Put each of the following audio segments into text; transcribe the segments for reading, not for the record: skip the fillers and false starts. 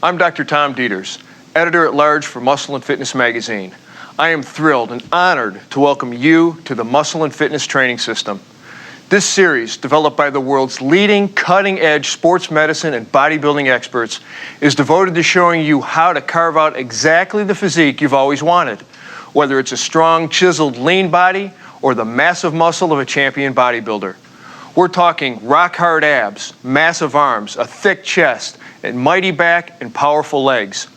I'm Dr. Tom Dieters, editor-at-large for Muscle and Fitness magazine. I am thrilled and honored to welcome you to the Muscle and Fitness Training System. This series, developed by the world's leading cutting-edge sports medicine and bodybuilding experts, is devoted to showing you how to carve out exactly the physique you've always wanted, whether it's a strong, chiseled, lean body or the massive muscle of a champion bodybuilder. We're talking rock-hard abs, massive arms, a thick chest, and mighty back and powerful legs.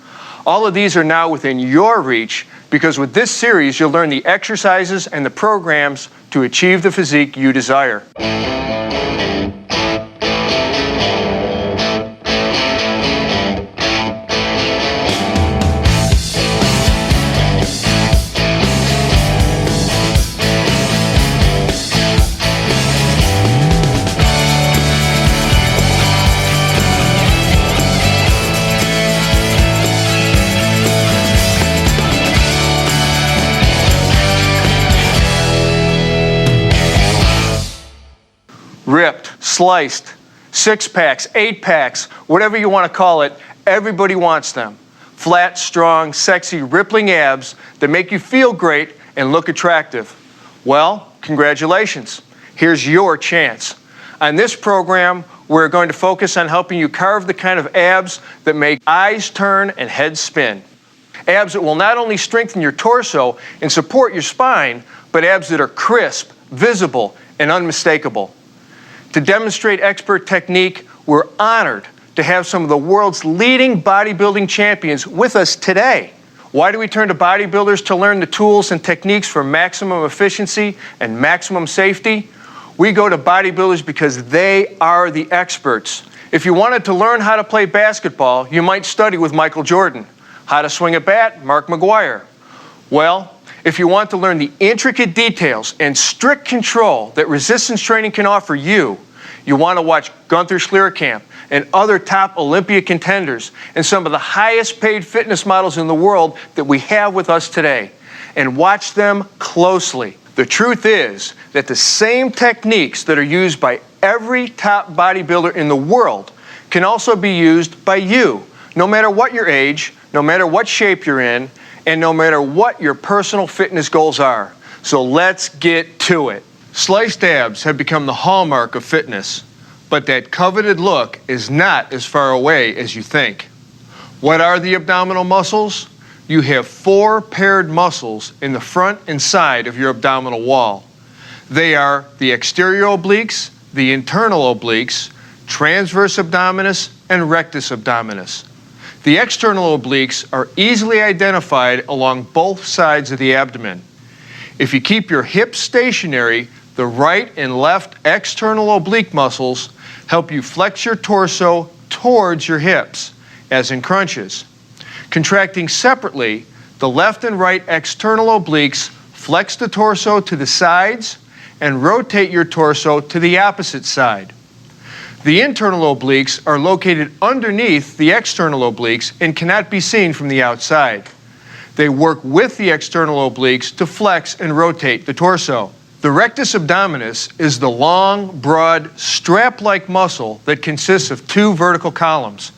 All of these are now within your reach because with this series, you'll learn the exercises and the programs to achieve the physique you desire. Ripped, sliced, 6-packs, 8-packs, whatever you want to call it, everybody wants them. Flat, strong, sexy, rippling abs that make you feel great and look attractive. Well, congratulations. Here's your chance. On this program, we're going to focus on helping you carve the kind of abs that make eyes turn and heads spin. Abs that will not only strengthen your torso and support your spine, but abs that are crisp, visible, and unmistakable. To demonstrate expert technique, we're honored to have some of the world's leading bodybuilding champions with us today. Why do we turn to bodybuilders to learn the tools and techniques for maximum efficiency and maximum safety? We go to bodybuilders because they are the experts. If you wanted to learn how to play basketball, you might study with Michael Jordan. How to swing a bat, Mark McGwire. Well, if you want to learn the intricate details and strict control that resistance training can offer you, you want to watch Gunther Schlierkamp and other top Olympia contenders and some of the highest paid fitness models in the world that we have with us today. And watch them closely. The truth is that the same techniques that are used by every top bodybuilder in the world can also be used by you, no matter what your age, no matter what shape you're in, and no matter what your personal fitness goals are. So let's get to it. Sliced abs have become the hallmark of fitness, but that coveted look is not as far away as you think. What are the abdominal muscles? You have 4 paired muscles in the front and side of your abdominal wall. They are the exterior obliques, the internal obliques, transverse abdominis, and rectus abdominis. The external obliques are easily identified along both sides of the abdomen. If you keep your hips stationary, the right and left external oblique muscles help you flex your torso towards your hips, as in crunches. Contracting separately, the left and right external obliques flex the torso to the sides and rotate your torso to the opposite side. The internal obliques are located underneath the external obliques and cannot be seen from the outside. They work with the external obliques to flex and rotate the torso. The rectus abdominis is the long, broad, strap-like muscle that consists of 2 vertical columns.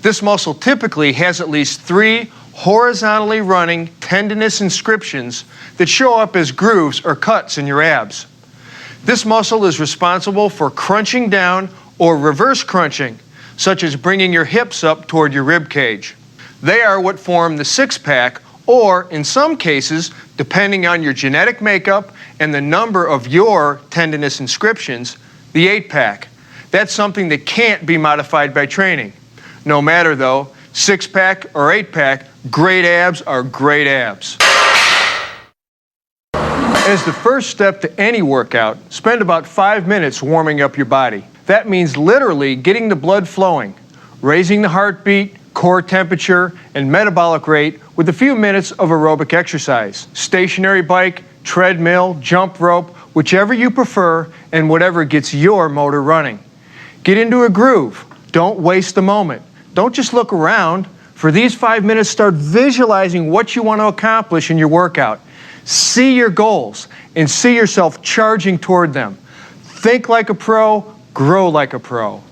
This muscle typically has at least 3 horizontally running tendinous inscriptions that show up as grooves or cuts in your abs. This muscle is responsible for crunching down or reverse crunching, such as bringing your hips up toward your rib cage. They are what form the 6-pack, or in some cases, depending on your genetic makeup and the number of your tendinous inscriptions, the 8-pack. That's something that can't be modified by training. No matter though, 6-pack or 8-pack, great abs are great abs. As the first step to any workout, spend about 5 minutes warming up your body. That means literally getting the blood flowing, raising the heartbeat, core temperature, and metabolic rate with a few minutes of aerobic exercise. Stationary bike, treadmill, jump rope, whichever you prefer and whatever gets your motor running. Get into a groove. Don't waste a moment. Don't just look around. For these 5 minutes, start visualizing what you want to accomplish in your workout. See your goals and see yourself charging toward them. Think like a pro, grow like a pro.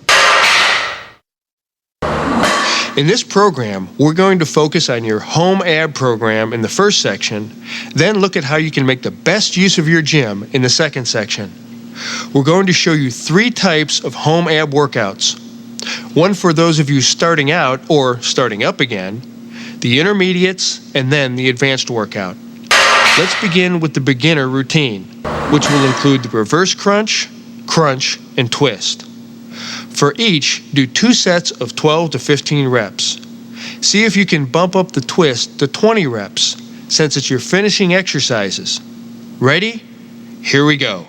In this program, we're going to focus on your home ab program in the first section, then look at how you can make the best use of your gym in the second section. We're going to show you 3 types of home ab workouts. One for those of you starting out or starting up again, the intermediates, and then the advanced workout. Let's begin with the beginner routine, which will include the reverse crunch, crunch, and twist. For each, do 2 sets of 12 to 15 reps. See if you can bump up the twist to 20 reps, since it's your finishing exercises. Ready? Here we go.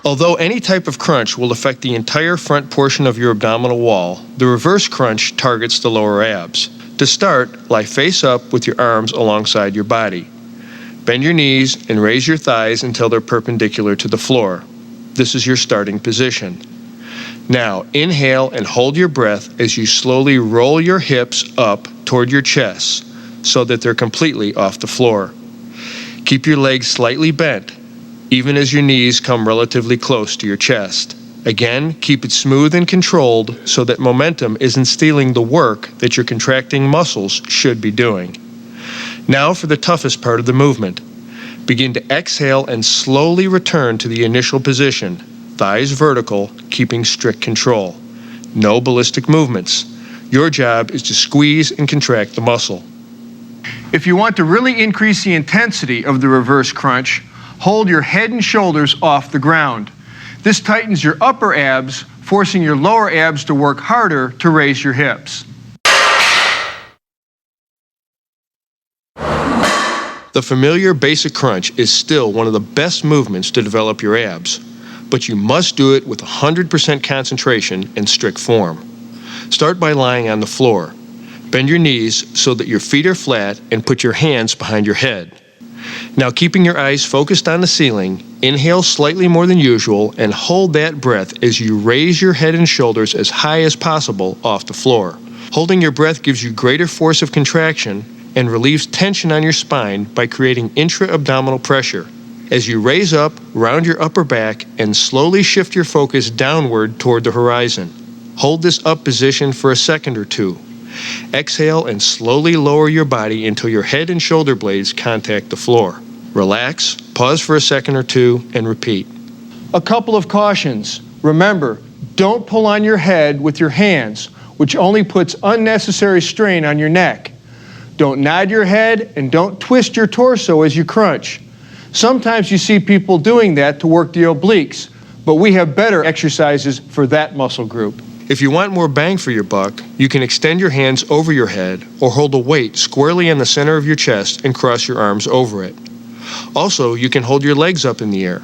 Although any type of crunch will affect the entire front portion of your abdominal wall, the reverse crunch targets the lower abs. To start, lie face up with your arms alongside your body. Bend your knees and raise your thighs until they're perpendicular to the floor. This is your starting position. Now, inhale and hold your breath as you slowly roll your hips up toward your chest so that they're completely off the floor. Keep your legs slightly bent, even as your knees come relatively close to your chest. Again, keep it smooth and controlled so that momentum isn't stealing the work that your contracting muscles should be doing. Now for the toughest part of the movement. Begin to exhale and slowly return to the initial position, thighs vertical, keeping strict control. No ballistic movements. Your job is to squeeze and contract the muscle. If you want to really increase the intensity of the reverse crunch, hold your head and shoulders off the ground. This tightens your upper abs, forcing your lower abs to work harder to raise your hips. The familiar basic crunch is still one of the best movements to develop your abs, but you must do it with 100% concentration and strict form. Start by lying on the floor. Bend your knees so that your feet are flat and put your hands behind your head. Now, keeping your eyes focused on the ceiling, inhale slightly more than usual and hold that breath as you raise your head and shoulders as high as possible off the floor. Holding your breath gives you greater force of contraction and relieves tension on your spine by creating intra-abdominal pressure. As you raise up, round your upper back, and slowly shift your focus downward toward the horizon. Hold this up position for a second or 2. Exhale and slowly lower your body until your head and shoulder blades contact the floor. Relax, pause for a second or 2, and repeat. A couple of cautions. Remember, don't pull on your head with your hands, which only puts unnecessary strain on your neck. Don't nod your head and don't twist your torso as you crunch. Sometimes you see people doing that to work the obliques, but we have better exercises for that muscle group. If you want more bang for your buck, you can extend your hands over your head or hold a weight squarely in the center of your chest and cross your arms over it. Also, you can hold your legs up in the air,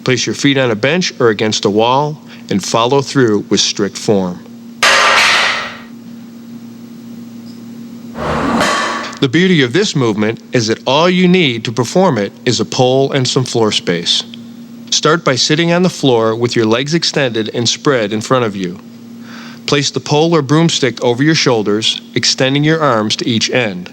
place your feet on a bench or against a wall, and follow through with strict form. The beauty of this movement is that all you need to perform it is a pole and some floor space. Start by sitting on the floor with your legs extended and spread in front of you. Place the pole or broomstick over your shoulders, extending your arms to each end.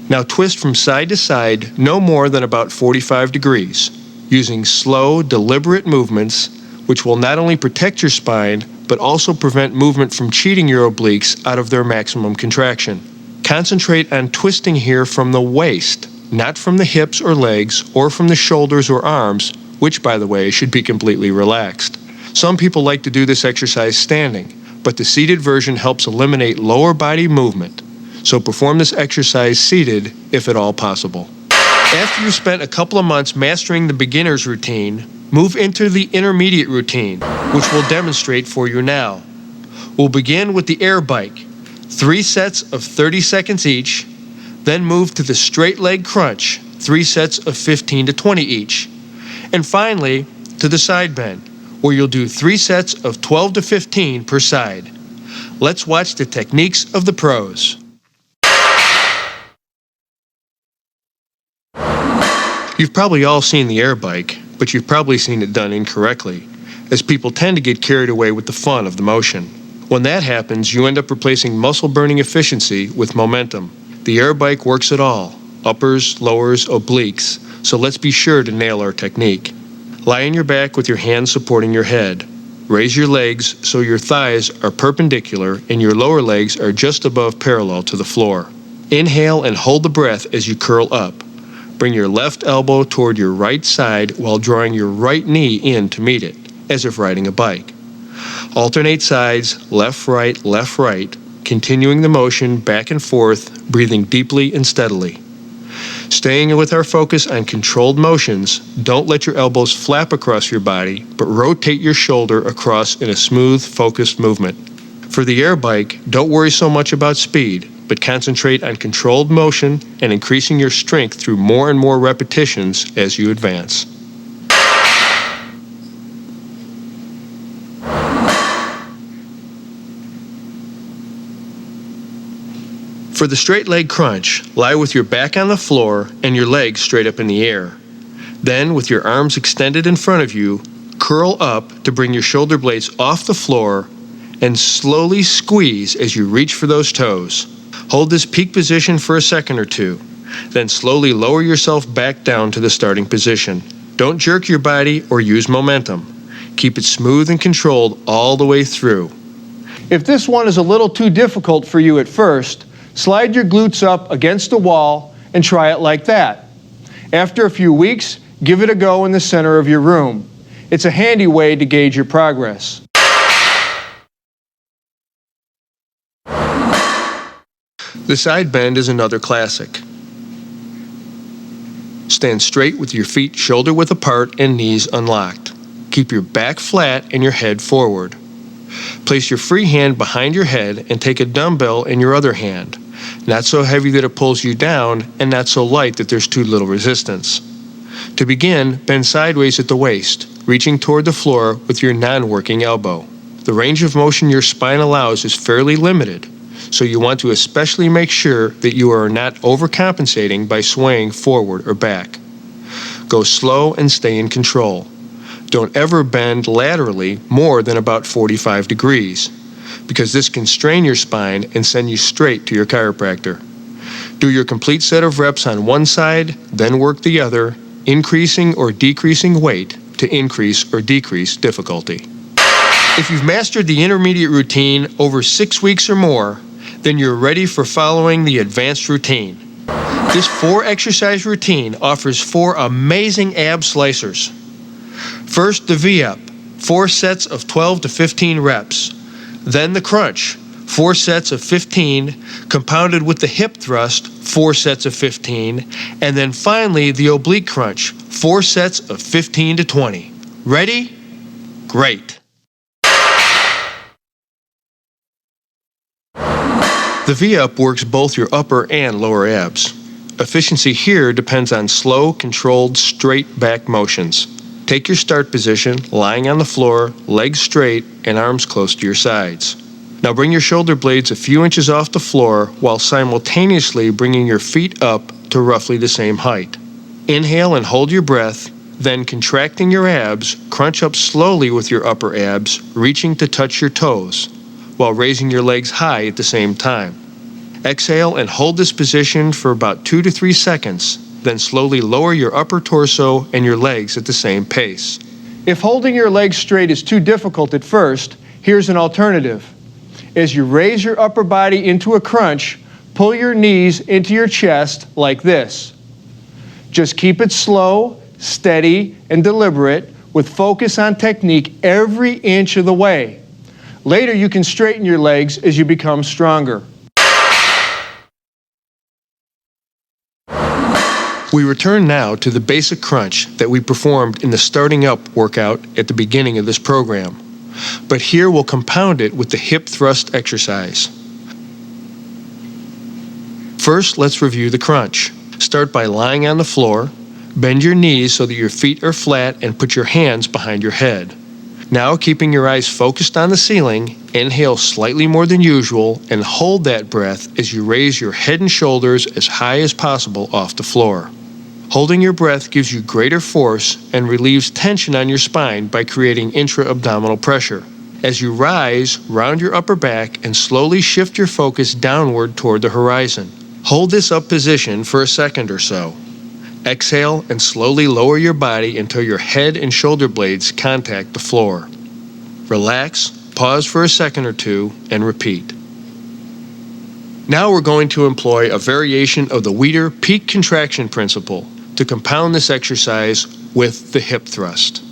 Now twist from side to side no more than about 45 degrees, using slow, deliberate movements which will not only protect your spine, but also prevent movement from cheating your obliques out of their maximum contraction. Concentrate on twisting here from the waist, not from the hips or legs, or from the shoulders or arms, which, by the way, should be completely relaxed. Some people like to do this exercise standing, but the seated version helps eliminate lower body movement. So perform this exercise seated, if at all possible. After you've spent a couple of months mastering the beginner's routine, move into the intermediate routine, which we'll demonstrate for you now. We'll begin with the air bike, 3 sets of 30 seconds each, then move to the straight leg crunch, 3 sets of 15 to 20 each, and finally to the side bend, where you'll do 3 sets of 12 to 15 per side. Let's watch the techniques of the pros. You've probably all seen the air bike, but you've probably seen it done incorrectly, as people tend to get carried away with the fun of the motion. When that happens, you end up replacing muscle-burning efficiency with momentum. The air bike works it all, uppers, lowers, obliques, so let's be sure to nail our technique. Lie on your back with your hands supporting your head. Raise your legs so your thighs are perpendicular and your lower legs are just above parallel to the floor. Inhale and hold the breath as you curl up. Bring your left elbow toward your right side while drawing your right knee in to meet it, as if riding a bike. Alternate sides, left, right, continuing the motion back and forth, breathing deeply and steadily. Staying with our focus on controlled motions, don't let your elbows flap across your body, but rotate your shoulder across in a smooth, focused movement. For the air bike, don't worry so much about speed, but concentrate on controlled motion and increasing your strength through more and more repetitions as you advance. For the straight leg crunch, lie with your back on the floor and your legs straight up in the air. Then, with your arms extended in front of you, curl up to bring your shoulder blades off the floor and slowly squeeze as you reach for those toes. Hold this peak position for a second or two, then slowly lower yourself back down to the starting position. Don't jerk your body or use momentum. Keep it smooth and controlled all the way through. If this one is a little too difficult for you at first, slide your glutes up against the wall and try it like that. After a few weeks, give it a go in the center of your room. It's a handy way to gauge your progress. The side bend is another classic. Stand straight with your feet shoulder width apart and knees unlocked. Keep your back flat and your head forward. Place your free hand behind your head and take a dumbbell in your other hand. Not so heavy that it pulls you down and not so light that there's too little resistance. To begin, bend sideways at the waist, reaching toward the floor with your non-working elbow. The range of motion your spine allows is fairly limited, so you want to especially make sure that you are not overcompensating by swaying forward or back. Go slow and stay in control. Don't ever bend laterally more than about 45 degrees, because this can strain your spine and send you straight to your chiropractor. Do your complete set of reps on one side, then work the other, increasing or decreasing weight to increase or decrease difficulty. If you've mastered the intermediate routine over 6 weeks or more, then you're ready for following the advanced routine. This 4-exercise routine offers 4 amazing ab slicers. First, the V-up, 4 sets of 12 to 15 reps. Then the crunch, 4 sets of 15, compounded with the hip thrust, 4 sets of 15, and then finally the oblique crunch, 4 sets of 15 to 20. Ready? Great. The V-up works both your upper and lower abs. Efficiency here depends on slow, controlled, straight back motions. Take your start position, lying on the floor, legs straight, and arms close to your sides. Now bring your shoulder blades a few inches off the floor while simultaneously bringing your feet up to roughly the same height. Inhale and hold your breath, then contracting your abs, crunch up slowly with your upper abs, reaching to touch your toes, while raising your legs high at the same time. Exhale and hold this position for about 2 to 3 seconds, then slowly lower your upper torso and your legs at the same pace. If holding your legs straight is too difficult at first, here's an alternative. As you raise your upper body into a crunch, pull your knees into your chest like this. Just keep it slow, steady, and deliberate with focus on technique every inch of the way. Later, you can straighten your legs as you become stronger. We return now to the basic crunch that we performed in the starting up workout at the beginning of this program. But here we'll compound it with the hip thrust exercise. First, let's review the crunch. Start by lying on the floor. Bend your knees so that your feet are flat and put your hands behind your head. Now, keeping your eyes focused on the ceiling, inhale slightly more than usual and hold that breath as you raise your head and shoulders as high as possible off the floor. Holding your breath gives you greater force and relieves tension on your spine by creating intra-abdominal pressure. As you rise, round your upper back and slowly shift your focus downward toward the horizon. Hold this up position for a second or so. Exhale and slowly lower your body until your head and shoulder blades contact the floor. Relax, pause for a second or two, and repeat. Now we're going to employ a variation of the Weider peak contraction principle to compound this exercise with the hip thrust.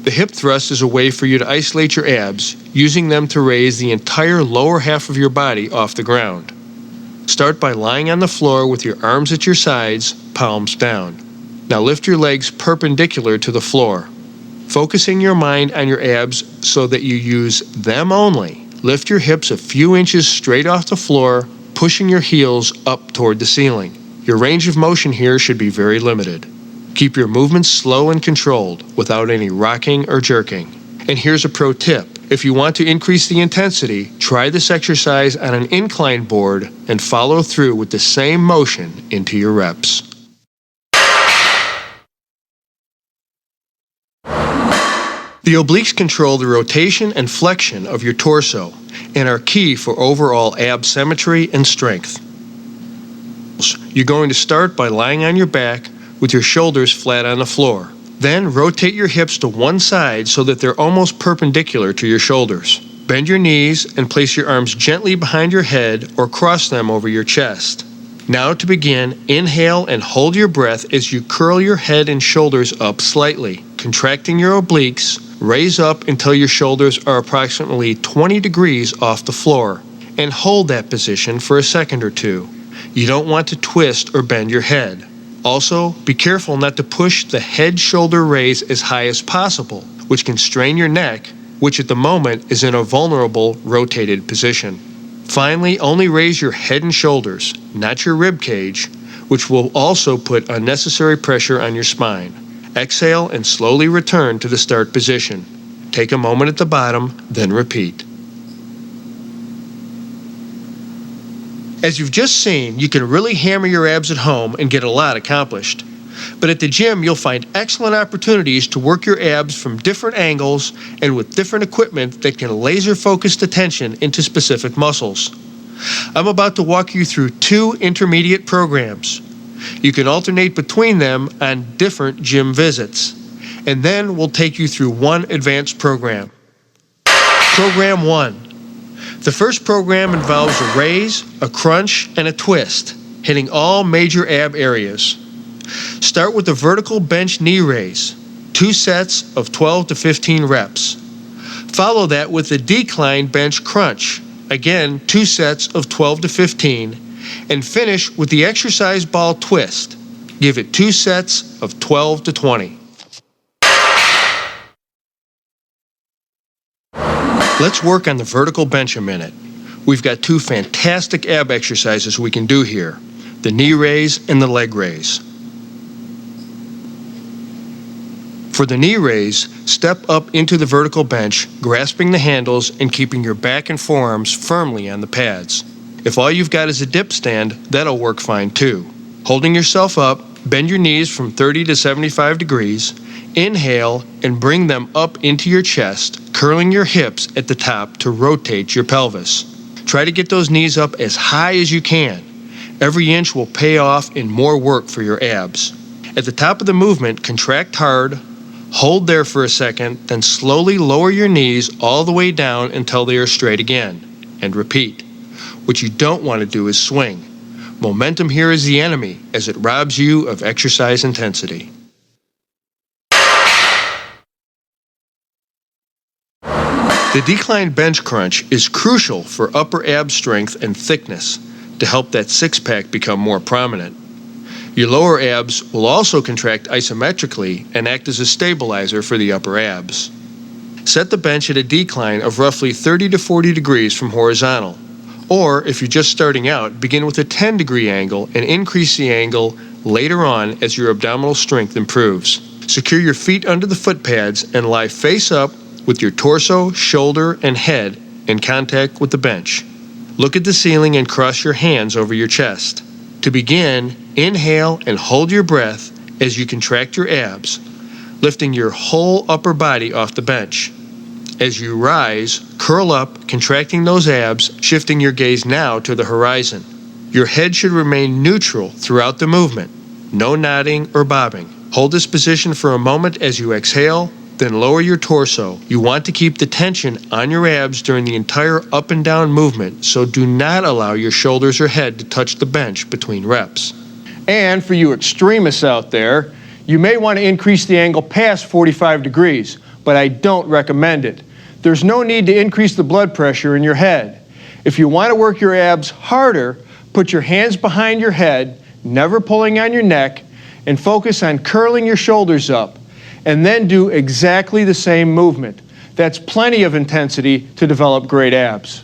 The hip thrust is a way for you to isolate your abs, using them to raise the entire lower half of your body off the ground. Start by lying on the floor with your arms at your sides, palms down. Now lift your legs perpendicular to the floor. Focusing your mind on your abs so that you use them only. Lift your hips a few inches straight off the floor, pushing your heels up toward the ceiling. Your range of motion here should be very limited. Keep your movements slow and controlled without any rocking or jerking. And here's a pro tip. If you want to increase the intensity, try this exercise on an incline board and follow through with the same motion into your reps. The obliques control the rotation and flexion of your torso and are key for overall ab symmetry and strength. You're going to start by lying on your back with your shoulders flat on the floor. Then rotate your hips to one side so that they're almost perpendicular to your shoulders. Bend your knees and place your arms gently behind your head or cross them over your chest. Now to begin, inhale and hold your breath as you curl your head and shoulders up slightly. Contracting your obliques, raise up until your shoulders are approximately 20 degrees off the floor, and hold that position for a second or two. You don't want to twist or bend your head. Also, be careful not to push the head-shoulder raise as high as possible, which can strain your neck, which at the moment is in a vulnerable rotated position. Finally, only raise your head and shoulders, not your rib cage, which will also put unnecessary pressure on your spine. Exhale and slowly return to the start position. Take a moment at the bottom, then repeat. As you've just seen, you can really hammer your abs at home and get a lot accomplished. But at the gym, you'll find excellent opportunities to work your abs from different angles and with different equipment that can laser focus attention into specific muscles. I'm about to walk you through 2 intermediate programs. You can alternate between them on different gym visits. And then we'll take you through 1 advanced program. Program 1. The first program involves a raise, a crunch, and a twist, hitting all major ab areas. Start with the vertical bench knee raise, 2 sets of 12 to 15 reps. Follow that with the decline bench crunch, again 2 sets of 12 to 15, and finish with the exercise ball twist. Give it 2 sets of 12 to 20. Let's work on the vertical bench a minute. We've got 2 fantastic ab exercises we can do here, the knee raise and the leg raise. For the knee raise, step up into the vertical bench, grasping the handles and keeping your back and forearms firmly on the pads. If all you've got is a dip stand, that'll work fine too. Holding yourself up, bend your knees from 30 to 75 degrees, inhale and bring them up into your chest, curling your hips at the top to rotate your pelvis. Try to get those knees up as high as you can. Every inch will pay off in more work for your abs. At the top of the movement, contract hard, hold there for a second, then slowly lower your knees all the way down until they are straight again, and repeat. What you don't want to do is swing. Momentum here is the enemy, as it robs you of exercise intensity. The decline bench crunch is crucial for upper ab strength and thickness to help that six-pack become more prominent. Your lower abs will also contract isometrically and act as a stabilizer for the upper abs. Set the bench at a decline of roughly 30 to 40 degrees from horizontal. Or, if you're just starting out, begin with a 10-degree angle and increase the angle later on as your abdominal strength improves. Secure your feet under the foot pads and lie face up with your torso, shoulder, and head in contact with the bench. Look at the ceiling and cross your hands over your chest. To begin, inhale and hold your breath as you contract your abs, lifting your whole upper body off the bench. As you rise, curl up, contracting those abs, shifting your gaze now to the horizon. Your head should remain neutral throughout the movement. No nodding or bobbing. Hold this position for a moment as you exhale, Then lower your torso. You want to keep the tension on your abs during the entire up and down movement, so do not allow your shoulders or head to touch the bench between reps. And for you extremists out there, you may want to increase the angle past 45 degrees, but I don't recommend it. There's no need to increase the blood pressure in your head. If you want to work your abs harder, put your hands behind your head, never pulling on your neck, and focus on curling your shoulders up, and then do exactly the same movement. That's plenty of intensity to develop great abs.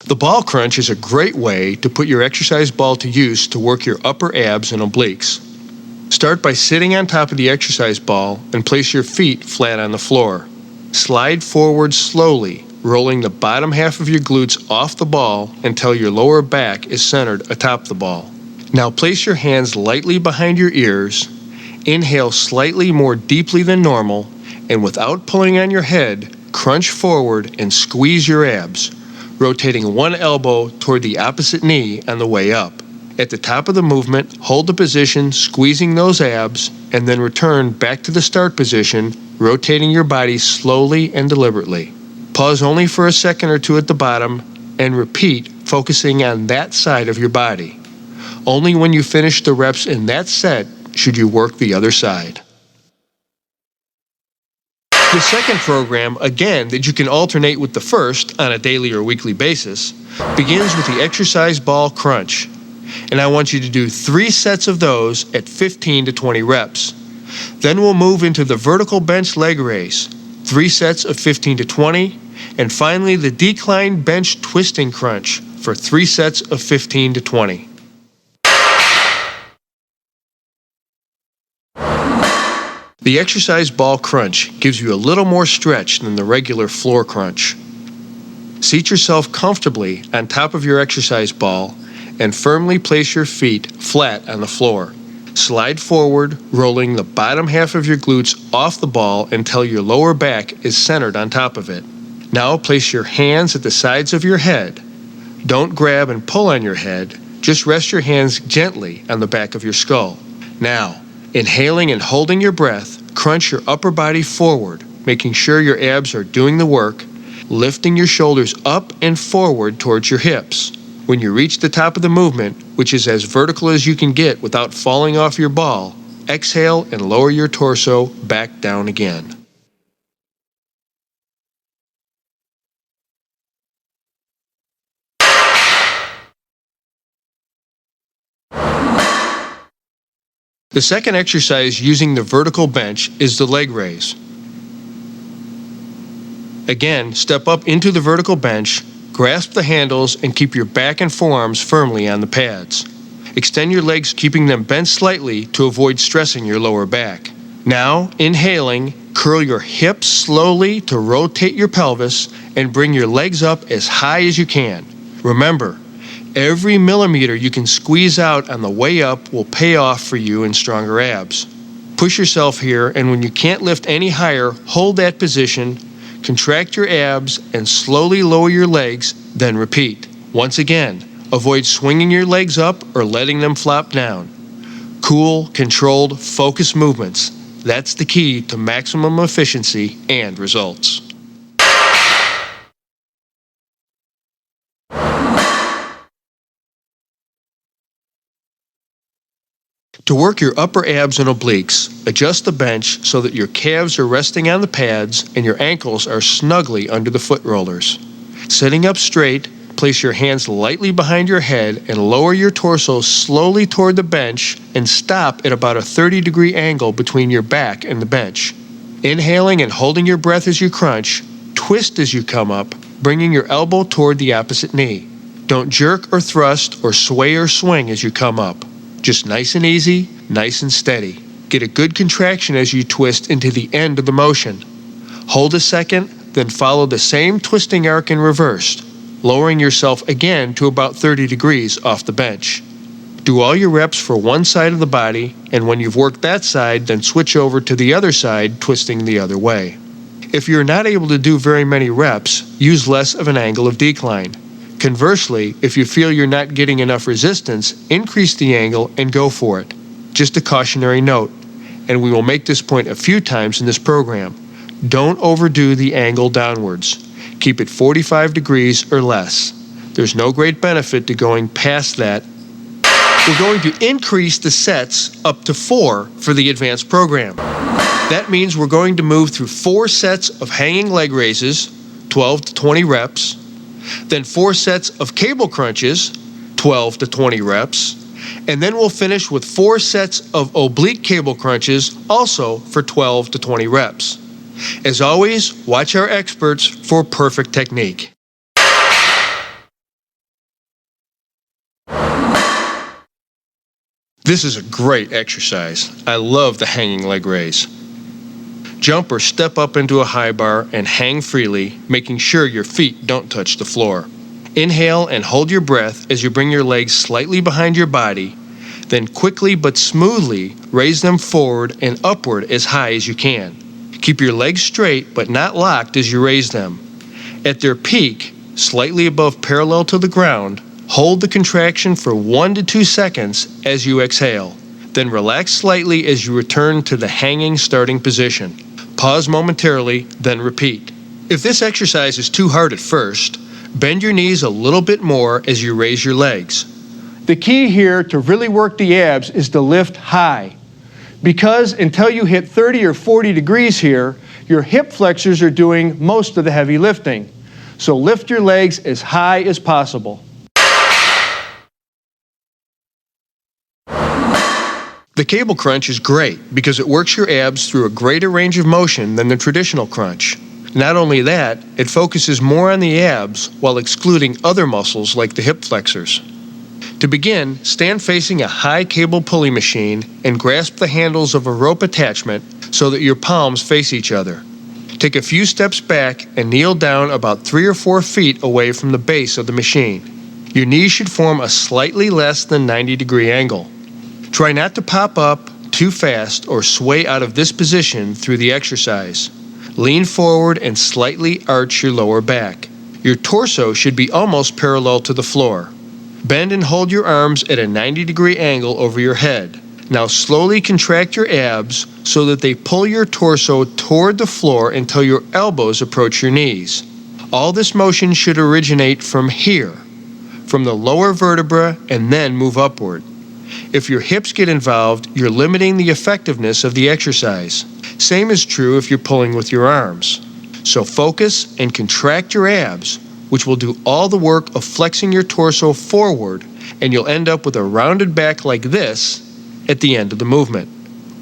The ball crunch is a great way to put your exercise ball to use to work your upper abs and obliques. Start by sitting on top of the exercise ball and place your feet flat on the floor. Slide forward slowly, rolling the bottom half of your glutes off the ball until your lower back is centered atop the ball. Now place your hands lightly behind your ears, inhale slightly more deeply than normal, and without pulling on your head, crunch forward and squeeze your abs, rotating one elbow toward the opposite knee on the way up. At the top of the movement, hold the position, squeezing those abs, and then return back to the start position, rotating your body slowly and deliberately. Pause only for a second or two at the bottom, and repeat, focusing on that side of your body. Only when you finish the reps in that set should you work the other side. The second program, again, that you can alternate with the first on a daily or weekly basis, begins with the exercise ball crunch. And I want you to do 3 sets of those at 15 to 20 reps. Then we'll move into the vertical bench leg raise, 3 sets of 15 to 20, and finally the decline bench twisting crunch for 3 sets of 15 to 20. The exercise ball crunch gives you a little more stretch than the regular floor crunch. Seat yourself comfortably on top of your exercise ball and firmly place your feet flat on the floor. Slide forward, rolling the bottom half of your glutes off the ball until your lower back is centered on top of it. Now place your hands at the sides of your head. Don't grab and pull on your head, just rest your hands gently on the back of your skull. Now, inhaling and holding your breath, crunch your upper body forward, making sure your abs are doing the work, lifting your shoulders up and forward towards your hips. When you reach the top of the movement, which is as vertical as you can get without falling off your ball, exhale and lower your torso back down again. The second exercise using the vertical bench is the leg raise. Again, step up into the vertical bench, grasp the handles, and keep your back and forearms firmly on the pads. Extend your legs, keeping them bent slightly to avoid stressing your lower back. Now, inhaling, curl your hips slowly to rotate your pelvis and bring your legs up as high as you can. Remember, every millimeter you can squeeze out on the way up will pay off for you in stronger abs. Push yourself here, and when you can't lift any higher, hold that position, contract your abs, and slowly lower your legs, then repeat. Once again, avoid swinging your legs up or letting them flop down. Cool, controlled, focused movements. That's the key to maximum efficiency and results. To work your upper abs and obliques, adjust the bench so that your calves are resting on the pads and your ankles are snugly under the foot rollers. Sitting up straight, place your hands lightly behind your head and lower your torso slowly toward the bench and stop at about a 30-degree angle between your back and the bench. Inhaling and holding your breath as you crunch, twist as you come up, bringing your elbow toward the opposite knee. Don't jerk or thrust or sway or swing as you come up. Just nice and easy, nice and steady. Get a good contraction as you twist into the end of the motion. Hold a second, then follow the same twisting arc in reverse, lowering yourself again to about 30 degrees off the bench. Do all your reps for one side of the body, and when you've worked that side, then switch over to the other side, twisting the other way. If you're not able to do very many reps, use less of an angle of decline. Conversely, if you feel you're not getting enough resistance, increase the angle and go for it. Just a cautionary note, and we will make this point a few times in this program. Don't overdo the angle downwards. Keep it 45 degrees or less. There's no great benefit to going past that. We're going to increase the sets up to 4 for the advanced program. That means we're going to move through 4 sets of hanging leg raises, 12 to 20 reps, then 4 sets of cable crunches, 12 to 20 reps, and then we'll finish with 4 sets of oblique cable crunches, also for 12 to 20 reps. As always, watch our experts for perfect technique. This is a great exercise. I love the hanging leg raise. Jump or step up into a high bar and hang freely, making sure your feet don't touch the floor. Inhale and hold your breath as you bring your legs slightly behind your body, then quickly but smoothly raise them forward and upward as high as you can. Keep your legs straight but not locked as you raise them. At their peak, slightly above parallel to the ground, hold the contraction for 1 to 2 seconds as you exhale. Then relax slightly as you return to the hanging starting position. Pause momentarily, then repeat. If this exercise is too hard at first, bend your knees a little bit more as you raise your legs. The key here to really work the abs is to lift high. Because until you hit 30 or 40 degrees here, your hip flexors are doing most of the heavy lifting. So lift your legs as high as possible. The cable crunch is great because it works your abs through a greater range of motion than the traditional crunch. Not only that, it focuses more on the abs while excluding other muscles like the hip flexors. To begin, stand facing a high cable pulley machine and grasp the handles of a rope attachment so that your palms face each other. Take a few steps back and kneel down about 3 or 4 feet away from the base of the machine. Your knees should form a slightly less than 90-degree angle. Try not to pop up too fast or sway out of this position through the exercise. Lean forward and slightly arch your lower back. Your torso should be almost parallel to the floor. Bend and hold your arms at a 90-degree angle over your head. Now slowly contract your abs so that they pull your torso toward the floor until your elbows approach your knees. All this motion should originate from here, from the lower vertebra, and then move upward. If your hips get involved, you're limiting the effectiveness of the exercise. Same is true if you're pulling with your arms. So focus and contract your abs, which will do all the work of flexing your torso forward, and you'll end up with a rounded back like this at the end of the movement.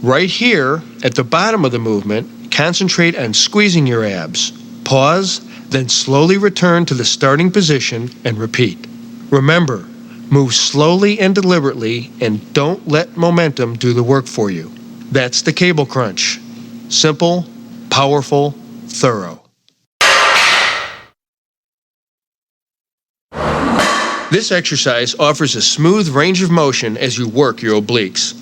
Right here, at the bottom of the movement, concentrate on squeezing your abs. Pause, then slowly return to the starting position and repeat. Remember, move slowly and deliberately, and don't let momentum do the work for you. That's the cable crunch. Simple, powerful, thorough. This exercise offers a smooth range of motion as you work your obliques.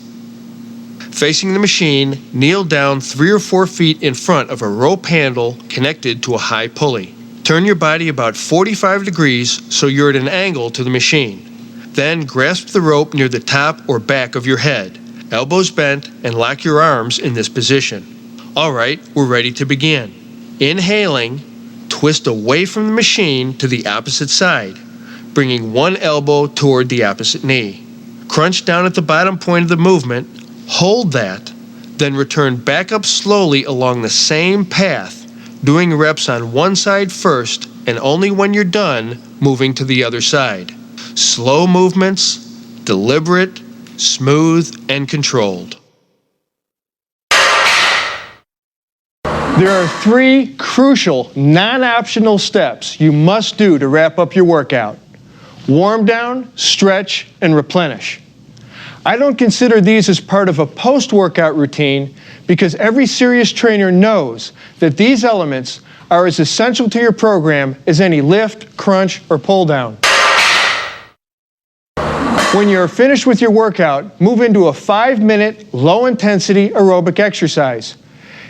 Facing the machine, kneel down 3 or 4 feet in front of a rope handle connected to a high pulley. Turn your body about 45 degrees so you're at an angle to the machine. Then grasp the rope near the top or back of your head, elbows bent, and lock your arms in this position. All right, we're ready to begin. Inhaling, twist away from the machine to the opposite side, bringing one elbow toward the opposite knee. Crunch down at the bottom point of the movement, hold that, then return back up slowly along the same path, doing reps on one side first, and only when you're done, moving to the other side. Slow movements, deliberate, smooth, and controlled. There are 3 crucial, non-optional steps you must do to wrap up your workout. Warm down, stretch, and replenish. I don't consider these as part of a post-workout routine because every serious trainer knows that these elements are as essential to your program as any lift, crunch, or pull down. When you're finished with your workout, move into a 5-minute, low-intensity aerobic exercise.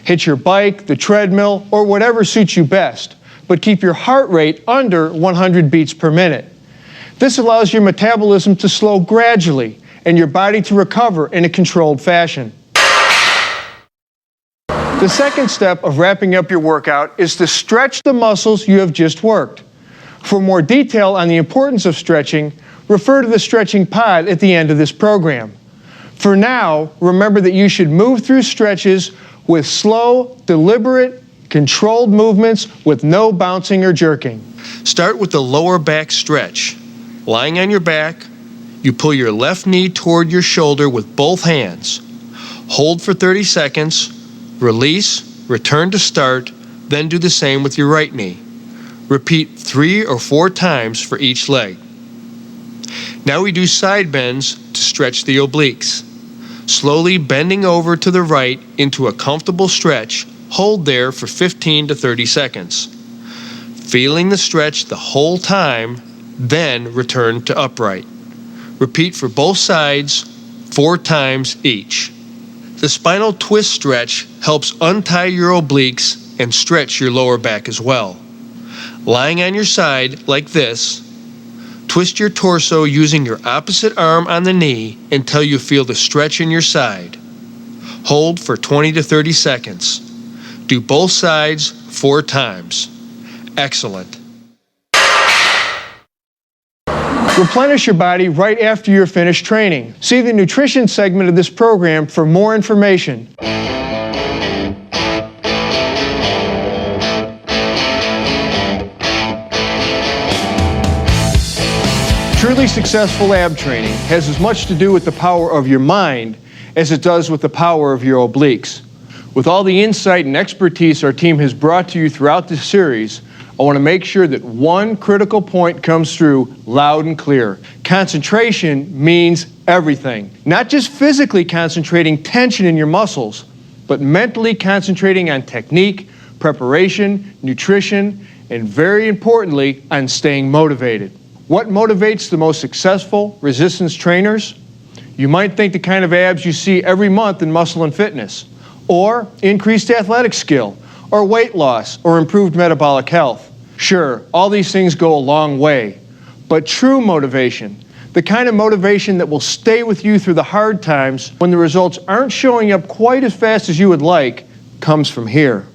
Hit your bike, the treadmill, or whatever suits you best, but keep your heart rate under 100 beats per minute. This allows your metabolism to slow gradually and your body to recover in a controlled fashion. The second step of wrapping up your workout is to stretch the muscles you have just worked. For more detail on the importance of stretching, refer to the stretching pod at the end of this program. For now, remember that you should move through stretches with slow, deliberate, controlled movements with no bouncing or jerking. Start with the lower back stretch. Lying on your back, you pull your left knee toward your shoulder with both hands. Hold for 30 seconds, release, return to start, then do the same with your right knee. Repeat 3 or 4 times for each leg. Now we do side bends to stretch the obliques. Slowly bending over to the right into a comfortable stretch, hold there for 15 to 30 seconds. Feeling the stretch the whole time, then return to upright. Repeat for both sides 4 times each. The spinal twist stretch helps untie your obliques and stretch your lower back as well. Lying on your side like this, twist your torso using your opposite arm on the knee until you feel the stretch in your side. Hold for 20 to 30 seconds. Do both sides 4 times. Excellent. Replenish your body right after you're finished training. See the nutrition segment of this program for more information. Truly successful ab training has as much to do with the power of your mind as it does with the power of your obliques. With all the insight and expertise our team has brought to you throughout this series, I want to make sure that one critical point comes through loud and clear. Concentration means everything. Not just physically concentrating tension in your muscles, but mentally concentrating on technique, preparation, nutrition, and very importantly, on staying motivated. What motivates the most successful resistance trainers? You might think the kind of abs you see every month in Muscle and Fitness, or increased athletic skill, or weight loss, or improved metabolic health. Sure, all these things go a long way, but true motivation, the kind of motivation that will stay with you through the hard times when the results aren't showing up quite as fast as you would like, comes from here.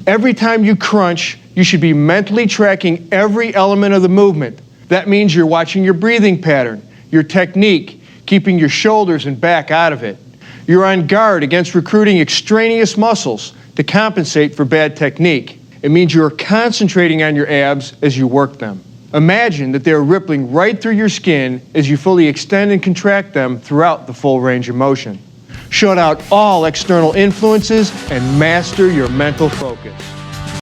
Every time you crunch, you should be mentally tracking every element of the movement. That means you're watching your breathing pattern, your technique, keeping your shoulders and back out of it. You're on guard against recruiting extraneous muscles to compensate for bad technique. It means you're concentrating on your abs as you work them. Imagine that they're rippling right through your skin as you fully extend and contract them throughout the full range of motion. Shut out all external influences and master your mental focus.